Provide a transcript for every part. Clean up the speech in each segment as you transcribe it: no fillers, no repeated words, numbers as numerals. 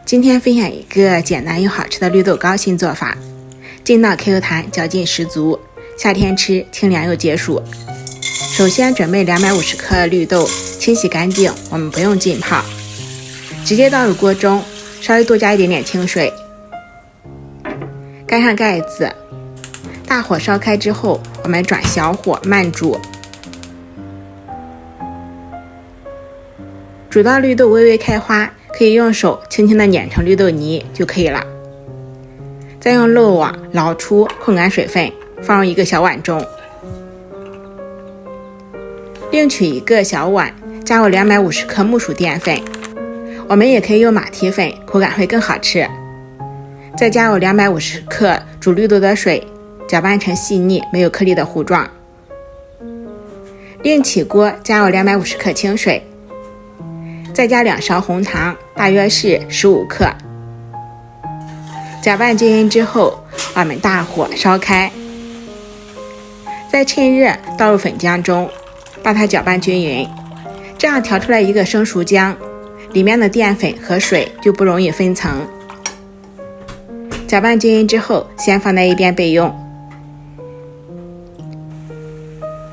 今天分享一个简单又好吃的绿豆糕新做法，劲道 Q 弹，嚼劲十足，夏天吃清凉又解暑。首先准备250克绿豆，清洗干净，我们不用浸泡，直接倒入锅中，稍微多加一点点清水，盖上盖子，大火烧开之后，我们转小火慢煮，煮到绿豆微微开花，可以用手轻轻地碾成绿豆泥就可以了。再用漏网捞出，控干水分，放入一个小碗中。另取一个小碗，加入250克木薯淀粉，我们也可以用马蹄粉，口感会更好吃。再加入250克煮绿豆的水，搅拌成细腻没有颗粒的糊状。另起锅，加入250克清水，再加2勺红糖，大约是15克。搅拌均匀之后，我们大火烧开，再趁热倒入粉浆中，把它搅拌均匀，这样调出来一个生熟浆，里面的淀粉和水就不容易分层。搅拌均匀之后，先放在一边备用。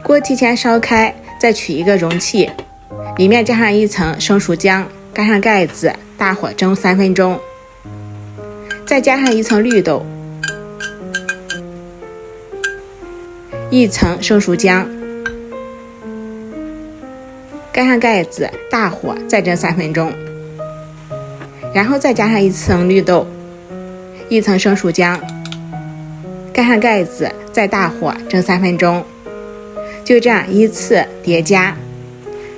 锅提前烧开，再取一个容器，里面加上一层生熟浆，盖上盖子，大火蒸3分钟。再加上一层绿豆，一层生熟浆，盖上盖子，大火再蒸3分钟。然后再加上一层绿豆，一层生熟浆，盖上盖子，再大火蒸3分钟。就这样依次叠加，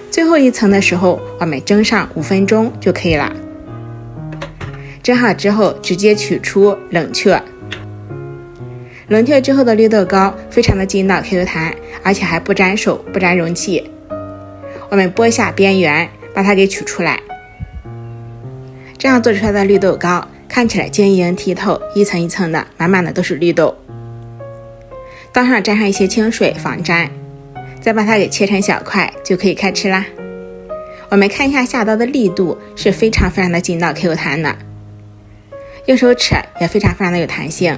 最后一层的时候，我们蒸上5分钟就可以了。蒸好之后，直接取出冷却。冷却之后的绿豆糕非常的劲道 Q 弹，而且还不粘手不粘容器。我们剥下边缘，把它给取出来。这样做出来的绿豆糕看起来晶莹剔透，一层一层的，满满的都是绿豆。刀上沾上一些清水防粘，再把它给切成小块，就可以开吃啦。我们看一下下刀的力度是非常的劲道 Q 弹的，用手扯也非常的有弹性，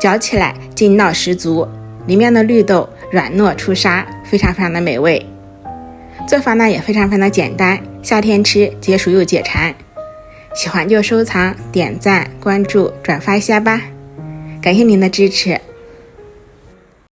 嚼起来劲道十足，里面的绿豆软糯出沙，非常的美味。做法呢也非常的简单，夏天吃解暑又解馋。喜欢就收藏、点赞、关注、转发一下吧，感谢您的支持。